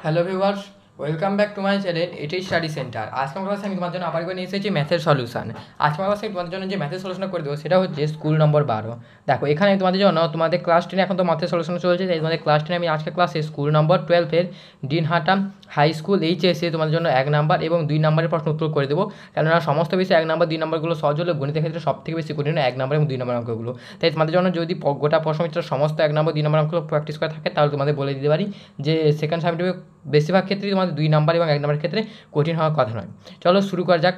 Hello viewers, welcome back to my channel এটি study centre. আজকে আমার ক্লাসে আমি তোমার জন্য আবার করে নিয়ে এসেছি ম্যাথের সলিউশন। আজকে আমার ক্লাসে তোমাদের জন্য যে ম্যাথের সলিউশন করে দেবো সেটা হচ্ছে স্কুল নম্বর 12। দেখো এখানে তোমাদের জন্য তোমাদের ক্লাস 10 এখন তো ম্যাথের সলিউশন চলছে, তাই তোমাদের ক্লাস 10 আমি আজকে ক্লাসে স্কুল নম্বর 12-এর দিনহাটা হাই স্কুল এইচএসে তোমাদের জন্য 1 নাম্বার এবং 2 নাম্বারের প্রশ্ন উত্তর করে দেবো। কেননা সমস্ত বেশি 1 নাম্বার 2 নাম্বারগুলো সহজ হলে গণিতের ক্ষেত্রে সব থেকে বেশি কঠিন 1 নাম্বার এবং 2 নাম্বার অঙ্কগুলো। তাই তোমাদের জন্য যদি গোটা প্রশ্নমিত্রের সমস্ত 1 নাম্বার 2 নাম্বার অঙ্কগুলো প্র্যাকটিস করা থাকে তাহলে তোমাদের বলে দিতে পারি যে সেকেন্ড সাবজেক্টে বেশিরভাগ ক্ষেত্রেই তোমাদের 2 নাম্বার এবং 1 নাম্বারের ক্ষেত্রে কঠিন হওয়ার কথা নয়। চলো শুরু করা যাক।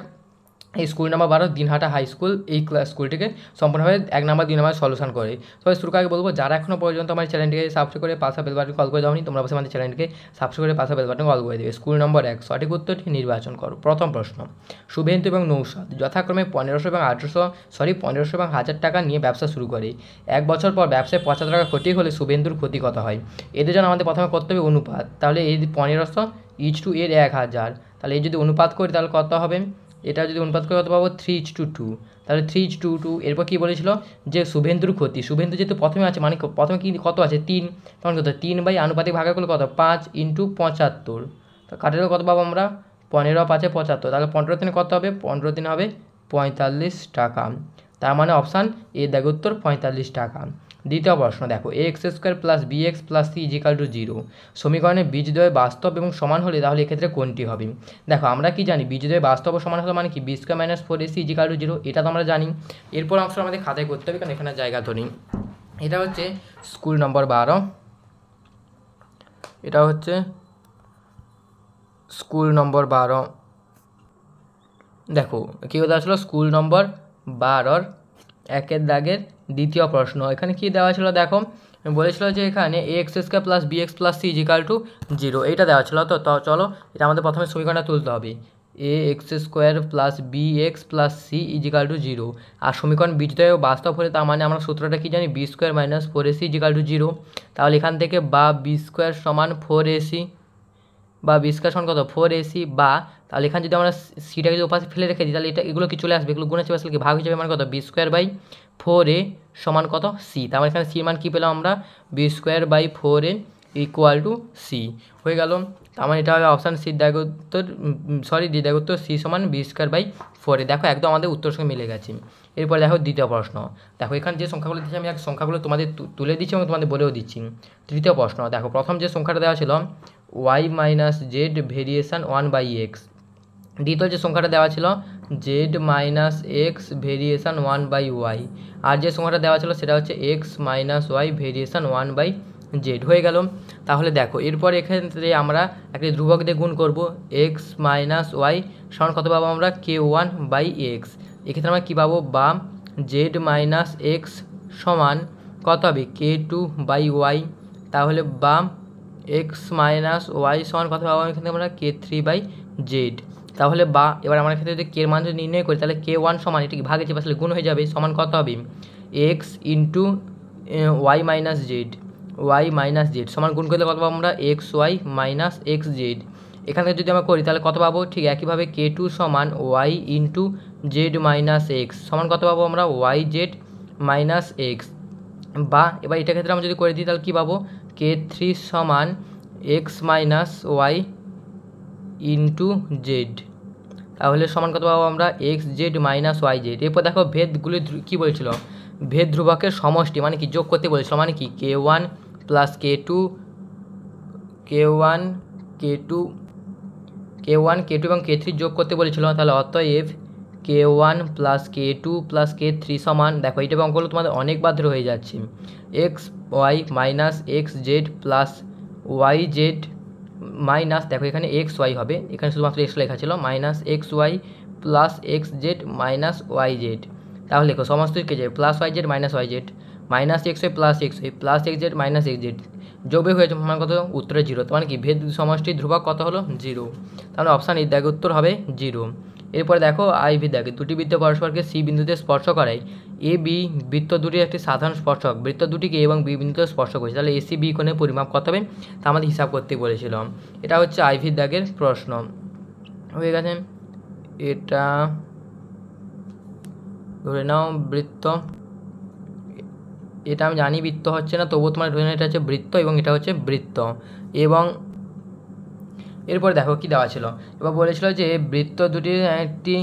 এই school number 12 Dinhata high school এই স্কুলটিকে সম্পূর্ণভাবে 1 নাম্বার 2 নাম্বার সলিউশন করে। তবে শুরু আগে বলবো, যারা এখনও পর্যন্ত আমার চ্যানেলটিকে সাবস্ক্রাইব করে পাশে বেল বাটন কল করে দাওনি, তোমরা অবশ্যই আমাদের চ্যানেলটিকে সাবস্ক্রাইব করে পাশে বেল বাটন কল করে দেবে। স্কুল নম্বর 1 সঠিক উত্তরটি নির্বাচন করো। প্রথম প্রশ্ন, শুভেন্দু এবং নৌশাদ যথাক্রমে 1500 এবং 1500 এবং 1000 টাকা নিয়ে ব্যবসা শুরু করে। 1 বছর পর ব্যবসায় 75 টাকা ক্ষতি হলে শুভেন্দুর ক্ষতি কত হয়? এদের জন্য আমাদের প্রথমে করতে হবে অনুপাত। তাহলে এই 1500 ইজ টু এর 1000, তাহলে এই যদি অনুপাত করি তাহলে কত হবে? এটা যদি অনুপাত করে কত পাবো? 3:2। তাহলে 3:2। এরপর কী বলেছিল যে শুভেন্দুর ক্ষতি, শুভেন্দু যেহেতু প্রথমে আছে মানে প্রথমে কি কত আছে 3, তখন কত 3 আনুপাতিক ভাগে করলে কত 5 × 75। তো কাটালে কত পাবো আমরা? 15 × 5 = 75। তাহলে 15 দিনে কত হবে? 15 দিনে হবে 45 টাকা। তার মানে অপশান এ দেখো উত্তর 45 টাকা। দ্বিতীয় প্রশ্ন দেখো, ax² + bx + c = 0 সমীকরণে বীজদ্বয় বাস্তব এবং সমান হলে তাহলে এক্ষেত্রে কোনটি হবে? দেখো আমরা কি জানি বীজদ্বয় বাস্তব ও সমান হলে মানে কি b² - 4ac = 0, এটা তো আমরা জানি। এরপর অংশ আমাদের খাতায় করতে হবে কারণ এখানে জায়গা ধরি। এটা হচ্ছে স্কুল নম্বর 12, এটা হচ্ছে স্কুল নম্বর 12। দেখো কী দেওয়া ছিল স্কুল নম্বর 12-র 1-এর দাগের দ্বিতীয় প্রশ্ন। এখানে কি দেওয়া ছিল দেখো, বলেছিল যে এখানে ax² + bx + c = 0, এইটা দেওয়া ছিল। তো চলো এটা আমাদের প্রথমে সমীকরণটা তুলতে হবে। ax² + bx + c = 0 আর সমীকরণ বীজদ্বয় বাস্তব হলে তার মানে আমরা সূত্রটা কি জানি b² - 4ac = 0। তাহলে এখান থেকে বা b² = 4ac বা b² = কত 4ac, বা তাহলে এখানে যদি আমরা সিটাকে যদি ওপাশে ফেলে রেখে দিই তাহলে এটা এগুলো কি চলে আসবে, এগুলো গুণ আসলে কি ভাগ হয়ে যাবে, মানে কত b² / 4a = কত c। তার মানে এখানে c মান কী পেলাম আমরা? b² / 4a = c হয়ে গেল। তার মানে এটা হবে অপশান সি দাগ উত্তর, ডি দাগ উত্তর, c = b² / 4a। দেখো একদম আমাদের উত্তর সঙ্গে মিলে গেছে। এরপর দেখো দ্বিতীয় প্রশ্ন। দেখো এখানে যে সংখ্যাগুলো দিচ্ছি আমি সংখ্যাগুলো তোমাদের তুলে দিচ্ছি এবং তোমাদের বলেও দিচ্ছি। তৃতীয় প্রশ্ন দেখো, প্রথম যে সংখ্যাটা দেওয়া ছিল y - z ভেরিয়েশন 1/x, দ্বিতীয় যে সংখ্যাটা দেওয়া ছিল z - x ভেরিয়েশন 1/y, আর যে সংখ্যাটা দেওয়া ছিল সেটা হচ্ছে x - y ভেরিয়েশন 1/z হয়ে গেল। তাহলে দেখো এরপর এক্ষেত্রে আমরা একটি ধ্রুবক দিয়ে গুণ করব। x - y সমান কত পাবো আমরা? k1/x। এক্ষেত্রে আমরা কী পাবো? বা z - x সমান কত হবে? k2/y। তাহলে বা x - y সমান কত পাবো এখানে আমরা? k3/z। তাহলে বা এবার আমরা ক্ষেত্রে যদি কে এর মান যদি নির্ণয় করি তাহলে k1 সমান এটা কি ভাগে চেপে আসলে গুণ হয়ে যাবে, সমান কত হবে? x × y - z সমান গুণ করলে কত পাবো আমরা? xy - xz। এখান থেকে যদি আমরা করি তাহলে কত পাবো? ঠিক একইভাবে k2 সমান y × z - x সমান কত পাবো আমরা? yz - x। বা এবার এটা ক্ষেত্রে আমরা যদি করে দিই তাহলে কী পাবো? k3 সমান x - y × z, তাহলে সমান কত পাবো আমরা? xz - yz। এরপর দেখো ভেদগুলি কী বলছিল? ভেদ ধ্রুবকের সমষ্টি মানে কি যোগ করতে বলেছিল, মানে কি k1 + k2 এবং k3 যোগ করতে বলেছিল। তাহলে অতএব k1 + k2 + k3 সমান, দেখো এইটা অঙ্ক হলো তোমাদের অনেকবার ধরে হয়ে যাচ্ছে, xy - xz + yz মাইনাস, দেখো এখানে xy হবে, এখানে শুধুমাত্র x লেখা ছিল, -xy + xz - yz। তাহলে লেখো সমস্ত কে যায় +yz - yz, -xy + xy + xz - xz যোগে হয়েছে মান কত? উত্তরে 0। তার মানে কি ভেদ সমষ্টি ধ্রুবক কত হলো? 0। তাহলে অপশান এর দাগে উত্তর হবে 0। এরপরে দেখো IV দাগে দুটি বৃত্ত পরস্পরকে C বিন্দুতে স্পর্শ করায়। AB বৃত্ত দুটির একটি সাধারণ স্পর্শক, বৃত্ত দুটিকে A এবং B বিন্দুতে স্পর্শ করেছে, তাহলে AC/B কোণের পরিমাপ কত হবে তা আমাদের হিসাব করতে বলেছিলাম। এটা হচ্ছে IV দাগের প্রশ্ন হয়ে গেছে। এটা ধরে নাও বৃত্ত, এটা আমি জানি বৃত্ত হচ্ছে না, তবুও তোমার ধরে নাও এটা হচ্ছে বৃত্ত এবং এটা হচ্ছে বৃত্ত, এবং এরপরে দেখো কি দেওয়া ছিল, এবার বলেছিল যে বৃত্ত দুটি একটি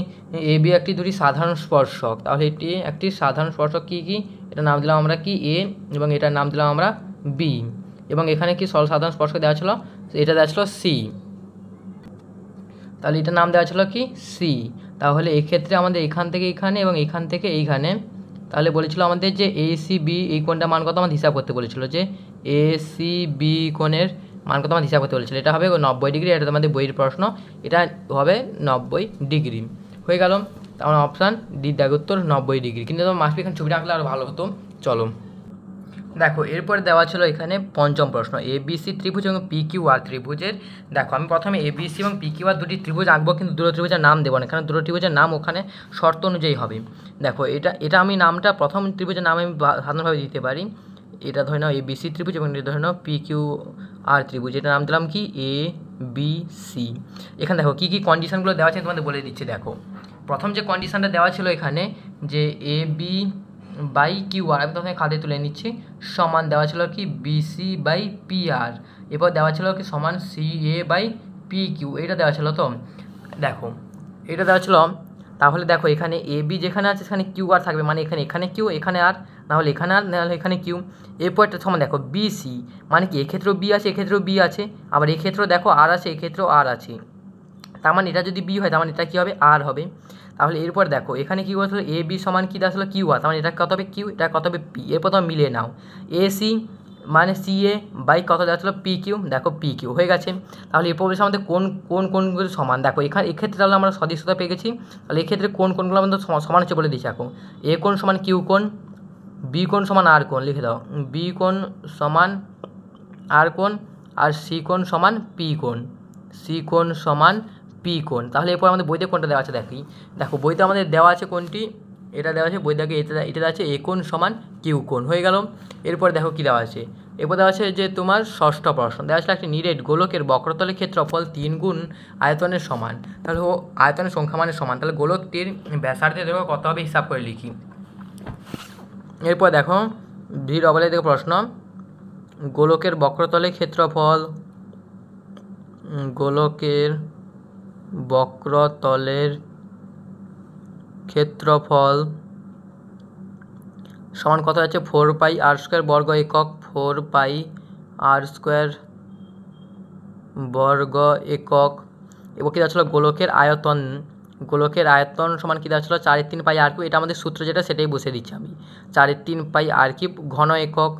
এ বি একটি দুটি সাধারণ স্পর্শক, তাহলে এটি একটি সাধারণ স্পর্শক কী কী, এটা নাম দিলাম আমরা কি এ, এবং এটার নাম দিলাম আমরা বি, এবং এখানে কি সাধারণ স্পর্শক দেওয়া ছিল, এটা দেওয়া ছিল সি, তাহলে এটার নাম দেওয়া ছিল কি সি। তাহলে এক্ষেত্রে আমাদের এখান থেকে এইখানে এবং এখান থেকে এইখানে, তাহলে বলেছিল আমাদের যে এ সি বি এই কোণটা মান কত আমাদের হিসাব করতে বলেছিল, যে এ সি বি কোণের মান কত আমাদের হিসাব করতে বলেছিল, এটা হবে 90 ডিগ্রি, এটা তোমাদের বইয়ের প্রশ্ন, এটা হবে 90 ডিগ্রি। হয়ে গেল, তার অপশান ডি দাগ উত্তর 90 ডিগ্রি। কিন্তু তোমার মাসপি এখানে ছবিটা আঁকলে আরও ভালো হতো। চলো দেখো এরপরে দেওয়া ছিল এখানে পঞ্চম প্রশ্ন, এ বি সি ত্রিভুজ এবং পি কিউ আর ত্রিভুজের। দেখো আমি প্রথমে এ বি সি এবং পি কিউ আর দুটি ত্রিভুজ আঁকবো, কিন্তু দুটো ত্রিভুজের নাম দেবো না, এখানে দুটো ত্রিভুজের নাম ওখানে শর্ত অনুযায়ী হবে। দেখো এটা আমি নামটা প্রথম ত্রিভুজের নাম আমি সাধারণভাবে দিতে পারি, এটা ধরে নাও এ বি সি ত্রিভুজ এবং এটা ধরে নাও পি কিউ আর ত্রিভুজ, এটা নাম দিলাম কি এ বি সি। এখানে দেখো কী কী কন্ডিশনগুলো দেওয়া আছে তোমাদের বলে দিচ্ছি। দেখো প্রথম যে কন্ডিশনটা দেওয়া ছিল এখানে, যে A B by Q R, আমি প্রথমে খাতে তুলে নিচ্ছি, সমান দেওয়া ছিল কি বিসি বাই পি আর, এরপর দেওয়া ছিল কি সমান C A by P Q, এটা দেওয়া ছিল। তো দেখো এটা দেওয়া ছিল, তাহলে দেখো এখানে এ বি যেখানে আছে সেখানে কিউ আর থাকবে, মানে এখানে কিউ এখানে আর, নাহলে এখানে আর নাহলে এখানে কিউ। এরপর একটা সমান দেখো বিসি, মানে কি এক্ষেত্রেও বি আছে এক্ষেত্রেও বি আছে, আবার এক্ষেত্রেও দেখো আর আছে এক্ষেত্রেও আর আছে, তার মানে এটা যদি বি হয় তার মানে এটা কী হবে আর হবে। তাহলে এরপর দেখো এখানে কী বলছিল এ বি সমান কী দেওয়া ছিল কিউ আর, তার মানে এটা কত হবে কিউ, এটা কত হবে পি, এরপর তোমার মিলিয়ে নাও এ সি মানে সি এ বাই কত দেওয়া ছিল পি কিউ, দেখো পি কিউ হয়ে গেছে। তাহলে এরপর বলছে আমাদের কোনগুলো সমান, দেখো এক্ষেত্রে তাহলে আমরা সদৃশতা পেয়ে গেছি, তাহলে এক্ষেত্রে কোনগুলো আমাদের সমান হচ্ছে বলে দিচ্ছি। এখন এ কোণ সমান কিউ কোণ, বি কোণ সমান আর কোণ, লিখে দাও বি কোণ সমান আর কোণ, আর সি কোণ সমান পি কোণ, সি কোণ সমান পি কোণ। তাহলে এরপর আমাদের বইতে কোনটা দেওয়া আছে দেখি, দেখো বইতে আমাদের দেওয়া আছে কোনটি, এটা দেওয়া আছে বইতে, এটা দেওয়া আছে এ কোণ সমান কিউ কোণ, হয়ে গেল। এরপর দেখো কী দেওয়া আছে, এরপর দেওয়া আছে যে তোমার ষষ্ঠ প্রশ্ন দেওয়া আছে একটি নিরেট গোলকের বক্রতলের ক্ষেত্রফল 3 গুণ আয়তনের সমান, তাহলে ও আয়তনের সংখ্যা মানের সমান, তাহলে গোলকটির ব্যাসার্ধে দেখো কত হবে হিসাব করে লিখি। এরপর দেখো ভিড় অবলে দেখো প্রশ্ন, গোলকের বক্রতলের ক্ষেত্রফল, গোলকের বক্রতলের ক্ষেত্রফল সমান কত আছে 4 পাই আর স্কোয়ার বর্গ একক, 4 পাই আর স্কোয়ার বর্গ একক। এবার কী দেওয়া ছিল গোলকের আয়তন, গোলকের আয়তন সমান কী দেওয়া ছিল 4/3 পাই আর কিউব, এটা আমাদের সূত্র যেটা সেটাই বসে দিচ্ছি আমি, 4/3 পাই আর কিউব ঘন একক,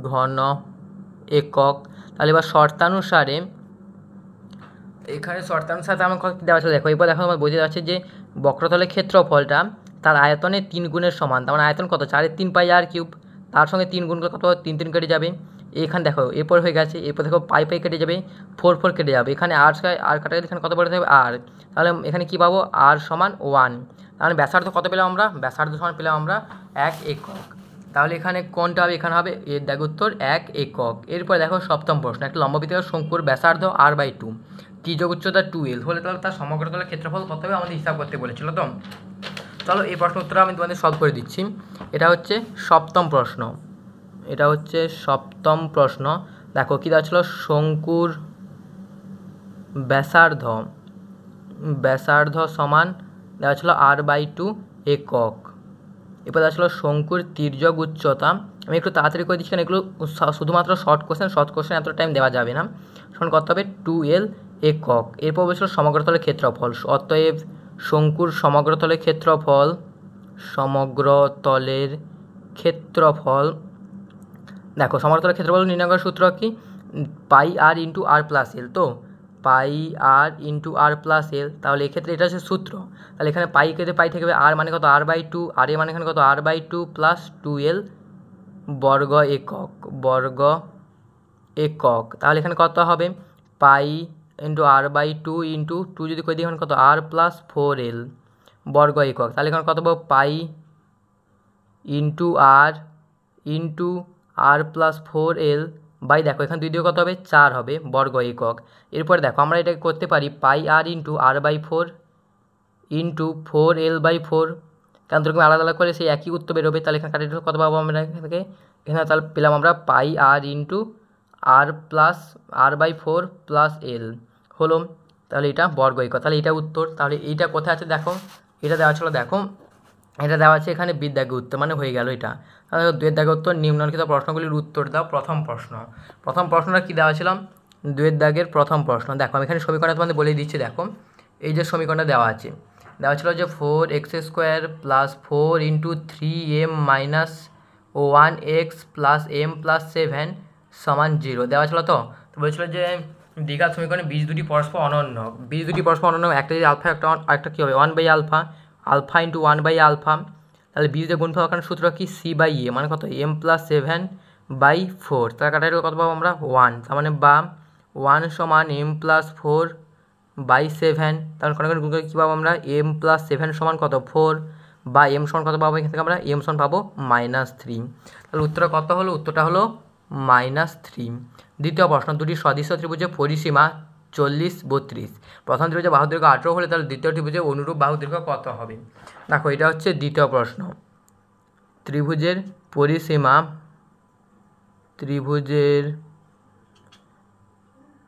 ঘন একক। তাহলে এবার শর্তানুসারে, এখানে শর্তানুসারে আমার কী দেওয়া আছে দেখো, এরপর দেখো আমার বোঝা যাচ্ছে যে বক্রতলের ক্ষেত্রফলটা তার আয়তনের 3 গুণের সমান, তার মানে আয়তন কত 4/3 পাই আর কিউব, তার সঙ্গে 3 গুণ কত 3 কেটে যাবে, এখানে দেখো এরপর হয়ে গেছে, এরপর দেখো পাই কেটে যাবে, 4 কেটে যাবে, এখানে আর কাটা গেলে এখানে কত পড়ে থাকবে আর, তাহলে এখানে কী পাবো আর সমান 1, তাহলে ব্যাসার্ধ কত পেলাম আমরা, ব্যাসার্ধ সমান পেলাম আমরা 1 একক। তাহলে এখানে কোনটা হবে, এখানে হবে এর দাগ উত্তর 1 একক। এরপর দেখো সপ্তম প্রশ্ন, একটা লম্ববৃত্তাকার শঙ্কুর ব্যাসার্ধ r/2, ত্রিজ্যক উচ্চতা 2l হলে তাহলে তার সমগ্রতলের ক্ষেত্রফল কত হবে আমাদের হিসাব করতে বলেছিল। তো চলো এই প্রশ্ন উত্তর আমি তোমাদের সলভ করে দিচ্ছি। এটা হচ্ছে সপ্তম প্রশ্ন, এটা হচ্ছে সপ্তম প্রশ্ন। দেখো কী দেওয়া ছিল শঙ্কুর ব্যাসার্ধ, ব্যাসার্ধ সমান দেওয়া ছিল r/2 একক। এরপর দেওয়া ছিল শঙ্কুর তির্যক উচ্চতা, আমি একটু তাড়াতাড়ি করে দিচ্ছি কারণ এগুলো শুধুমাত্র শর্ট কোশ্চেন এত টাইম দেওয়া যাবে না, সমান কত হবে 2l একক। এরপর বলেছিল সমগ্রতলের ক্ষেত্রফল, অতএব শঙ্কুর সমগ্রতলের ক্ষেত্রফল, সমগ্রতলের ক্ষেত্রফল, দেখো সমগ্রতলের ক্ষেত্রফল নির্ণয় করার সূত্র কি পাই আর ইন্টু আর প্লাস এল, তো পাই আর ইন্টু আর প্লাস এল, তাহলে এক্ষেত্রে এটা হচ্ছে সূত্র, তাহলে এখানে পাই কেটে পাই থেকে আর মানে কত r/2, আর এ মানে এখানে কত r/2 প্লাস 2l বর্গ একক, বর্গ একক। তাহলে এখানে কত হবে পাই ইন্টু r/2 ইন্টু 2 যদি করে দিই এখানে কত r প্লাস 4l বর্গ একক, তাহলে এখানে কত পাবো pi into R plus 4l by, দেখো এখানে 2 দিয়ে কত হবে 4 হবে বর্গ একক। এরপরে দেখো আমরা এটাকে করতে পারি পাই আর ইন্টু r/4 ইন্টু 4l/4, কারণ তোরকম আলাদা আলাদা করে সেই একই উত্তর বেরোবে, তাহলে এখানে কাটিয়ে কত পাবো আমরা এখান থেকে, এখানে তাহলে পেলাম আমরা পাই আর into r plus r/4 plus l হলো। তাহলে এটা বর্গ একক, তাহলে এটা উত্তর। তাহলে এইটা কোথায় আছে দেখো, এটা দেওয়া ছিল, দেখো এটা দেওয়া আছে এখানে বিদ্যাগে উত্তর, মানে হয়ে গেল এটা। তাহলে দুয়ের দাগে উত্তর, নিম্নলিখিত প্রশ্নগুলির উত্তর দাও। প্রথম প্রশ্নটা কী দেওয়া ছিল, দুয়ের দাগের প্রথম প্রশ্ন। দেখো আমি এখানে সমীকরণটা তোমাদের বলে দিচ্ছি। দেখো এই যে সমীকরণটা দেওয়া ছিল যে 4x² + 4 × 3m - 1x + m + 7 = 0 দেওয়া ছিল। তো বলছিল যে দ্বিঘাত সমীকরণে বীজ দুটি পরস্পর অনন্য, একটা যদি আলফা একটা কী হবে 1/α, আলফা × 1/α। তাহলে বীজের গুণফল কারণ সূত্র কি, c/a মানে কত m + 7/4। তাহলে কাটাইলে কত পাবো আমরা 1, তার মানে বা 1 = m + 4/7। তাহলে কোনো গুণ করে কী পাবো আমরা, m + 7 = কত 4, বা m সমান কত পাবো, এখান থেকে আমরা m সমান পাবো -3। তাহলে উত্তরটা কত হলো, উত্তরটা হলো -3। দ্বিতীয় প্রশ্ন, দুটি সদৃশ ত্রিভুজের পরিসীমা 40, 32। প্রথম ত্রিভুজের বাহুর দৈর্ঘ্য 18 হলে তাহলে দ্বিতীয় ত্রিভুজের অনুরূপ বাহুর দৈর্ঘ্য কত হবে। দেখো এটা হচ্ছে দ্বিতীয় প্রশ্ন। ত্রিভুজের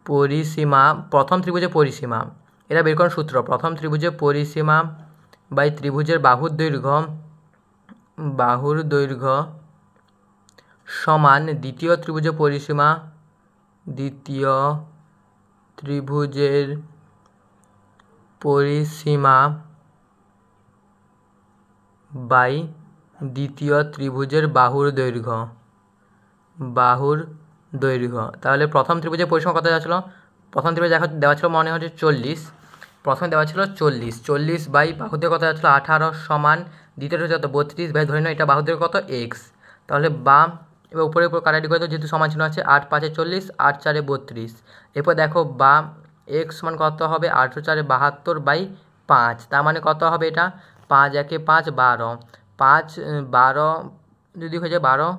পরিসীমা প্রথম ত্রিভুজের পরিসীমা, এটা বের করার সূত্র, প্রথম ত্রিভুজের পরিসীমা বাই ত্রিভুজের বাহুর দৈর্ঘ্য সমান দ্বিতীয় ত্রিভুজের পরিসীমা বাই দ্বিতীয় ত্রিভুজের বাহুর দৈর্ঘ্য। তাহলে প্রথম ত্রিভুজের পরিসীমা কত দেওয়া ছিল, প্রথম ত্রিভুজ দেওয়া ছিল মনে হচ্ছে 40, প্রথমে দেওয়া ছিল 40 বাই বাহুর দৈর্ঘ্য কত দেওয়া ছিল 18 সমান দ্বিতীয় ত্রিভুজ কত 32 বাই ধরে নাও এটা বাহুর দৈর্ঘ্য কত x। তাহলে বাম এবার উপরে কাটাটি করে যেহেতু সমান চিহ্ন আছে, 8 × 5 = 40, 8 × 4 = 32। এরপর দেখো বা x সমান কত হবে 8 × 4 = 72/5। তার মানে কত হবে এটা, 5 × 1 = 5, 12 যদি হয়ে যায় 12,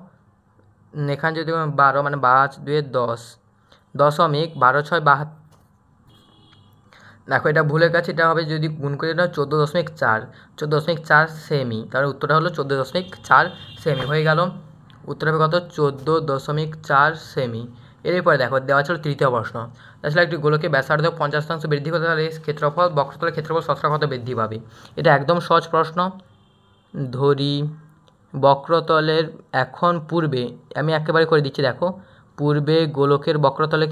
এখানে যদি 12 মানে 5 × 2 = 10, 10.12 6 72। দেখো এটা ভুলের কাছে, এটা হবে যদি গুণ করে এটা 14.4 সেমি। তাহলে উত্তরটা হলো 14.4 সেমি হয়ে গেল। উত্তর হবে কত 14.4 সেমি। এরপরে দেখো দেওয়া ছিল তৃতীয় প্রশ্ন, আসলে একটি গোলকের ব্যাসার্ধ 50% বৃদ্ধি করতে হলে বক্রতলের ক্ষেত্রফল শতকরা কত বৃদ্ধি পাবে। এটা একদম সহজ প্রশ্ন। ধরি বক্রতলের এখন পূর্বে আমি একেবারে করে দিচ্ছি, দেখো পূর্বে গোলকের বক্রতলের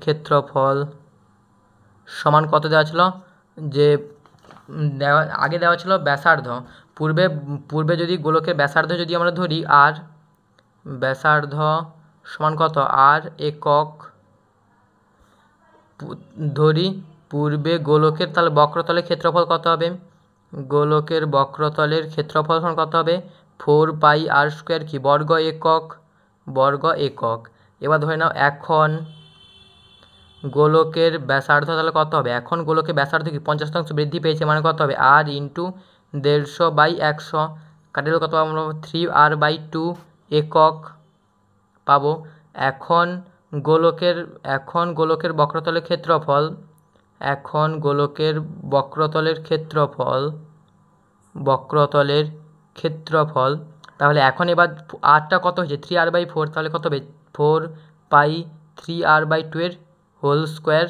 ক্ষেত্রফল সমান কত দেওয়া ছিল, যে আগে দেওয়া ছিল ব্যাসার্ধ, পূর্বে যদি গোলকের ব্যাসার্ধ যদি আমরা ধরি আর, ব্যাসার্ধ সমান কত r একক, ধরি পূর্বে গোলকের তাহলে বক্রতলের ক্ষেত্রফল কত হবে, গোলকের বক্রতলের ক্ষেত্রফল সমান কত হবে 4πr² কি বর্গ একক। এবার ধরে নাও এখন গোলকের ব্যাসার্ধ তাহলে কত হবে, এখন গোলকের ব্যাসার্ধ কি 50% বৃদ্ধি পেয়েছে, মানে কত হবে r × 150/100 কাটিলে কত পাবো আমরা 3r/2 একক পাবো। এখন গোলকের বক্রতলের ক্ষেত্রফল তাহলে এখন এবার rটা কত হয়েছে 3r/4, তাহলে কত হবে 4π3r/2 হোল স্কোয়ার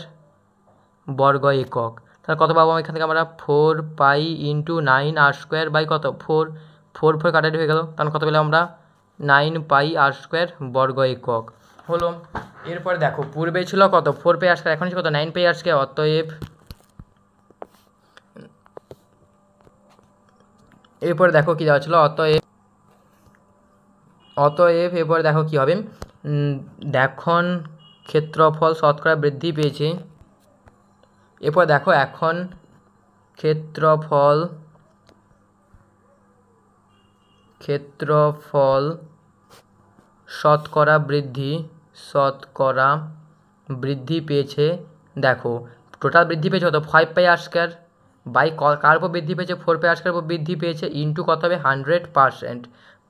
বর্গ একক। তাহলে কত পাবো এখান থেকে আমরা 4π × 9r² কত 4 কাটাটি হয়ে গেল, তাহলে কত পেলাম আমরা 9πr² বর্গ একক হলো। এরপরে দেখো পূর্বে ছিল কত 4πr², এখন কত 9πr²। এরপরে দেখো কি দেওয়া ছিল, অতএব এরপরে দেখো কি হবে, এখন ক্ষেত্রফল শতকরা বৃদ্ধি পেয়েছে। এরপর দেখো এখন ক্ষেত্রফল শতকরা বৃদ্ধি পেয়েছে। দেখো টোটাল বৃদ্ধি পেয়েছে কত 5πr² বাই কার উপর বৃদ্ধি পেয়েছে 4πr² উপর বৃদ্ধি পেয়েছে ইন্টু কত হবে 100%।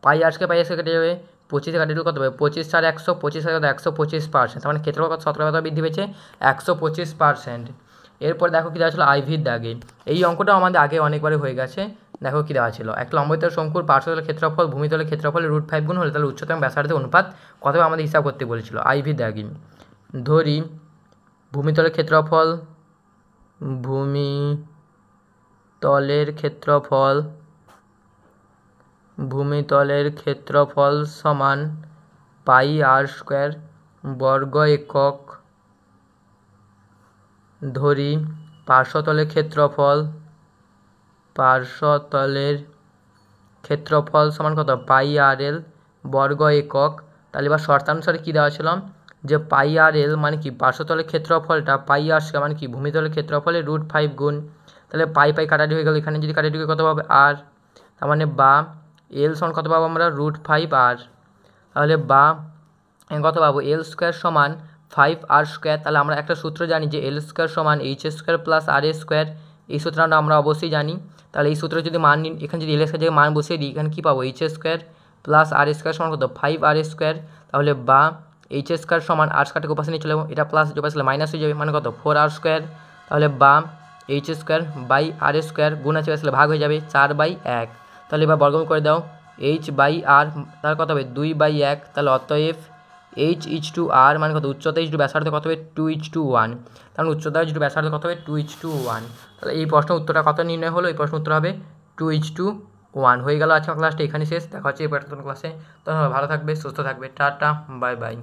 πr² কেটে যাবে, 25 কাটে কত হবে 25 × 4 = 100, 25 × 125%, তার মানে ক্ষেত্রফল শতকরা কত বৃদ্ধি পেয়েছে 125%। এরপর দেখো কি দেওয়া ছিল আইভির দাগে, এই অঙ্কটাও আমাদের আগে অনেকবারই হয়ে গেছে। দেখো কী দেওয়া ছিল, একটা লম্বতল শঙ্কুর পার্শ্বতলের ক্ষেত্রফল ভূমিতলের ক্ষেত্রফলের √5 গুণ হলে তাহলে উচ্চতম ব্যাসার্ধের অনুপাত কত হবে আমাদের হিসাব করতে বলেছিল। আইভি দাগি ধরি ভূমিতলের ক্ষেত্রফল সমান পাই আর স্কোয়ার বর্গ একক। ধরি পার্শ্বতলের ক্ষেত্রফল সমান কত, পাই আর এল বর্গ একক। তাহলে এবার শর্তানুসারে কী দেওয়া ছিল, যে পাই আর এল মানে কি পার্শ্বতলের ক্ষেত্রফলটা, পাই আর স্কোয়ার মানে কি ভূমিতলের ক্ষেত্রফলের √5 গুণ। তাহলে পাই পাই কাটাটি হয়ে গেল, এখানে যদি কাটাটি কত পাবে আর, তার মানে বা এল সমান কত পাবো আমরা √5 আর। তাহলে বা কত পাবো এল স্কোয়ার সমান 5 আর স্কোয়ার। তাহলে আমরা একটা সূত্র জানি যে এল স্কোয়ার সমান এইচ স্কোয়ার প্লাস আর এ স্কোয়ার, এই সূত্রটা আমরা অবশ্যই জানি। তাহলে এই সূত্রে যদি মান নিন, এখানে যদি এল স্কোয়ার জায়গায় মান বসিয়ে দিই, এখানে কী পাবো এইচ স্কোয়ার প্লাস আর স্কোয়ার সমান কত 5 আর স্কোয়ার। তাহলে বা এইচ স্কোয়ার সমান আর স্কোয়ারটাকে উপাশে নিয়ে চলে যাবো, এটা প্লাস যে পাশে মাইনাস হয়ে যাবে মানে কত 4 আর স্কোয়ার। তাহলে বা H square by R square গুণ আছে আসলে ভাগ হয়ে যাবে 4/1। তাহলে এবার বর্গমূল করে দাও, এইচ বাই আর তার কত হবে 2/1। তাহলে অতএব এইচ ইচ টু আর মানে কত উচ্চতা ইচ টু ব্যাসার্ধ কত হবে 2:1। কারণ উচ্চতা ইচ টু ব্যাসার্ধ কত হবে 2:1। তাহলে এই প্রশ্ন উত্তরটা কত নির্ণয় হলো, এই প্রশ্ন উত্তর হবে 2:1 হয়ে গেল। আজকে ক্লাসটা এখানে শেষ, দেখা হচ্ছে এই পরবর্তী ক্লাসে। তো ভালো থাকবে, সুস্থ থাকবে, টাটা বাই বাই।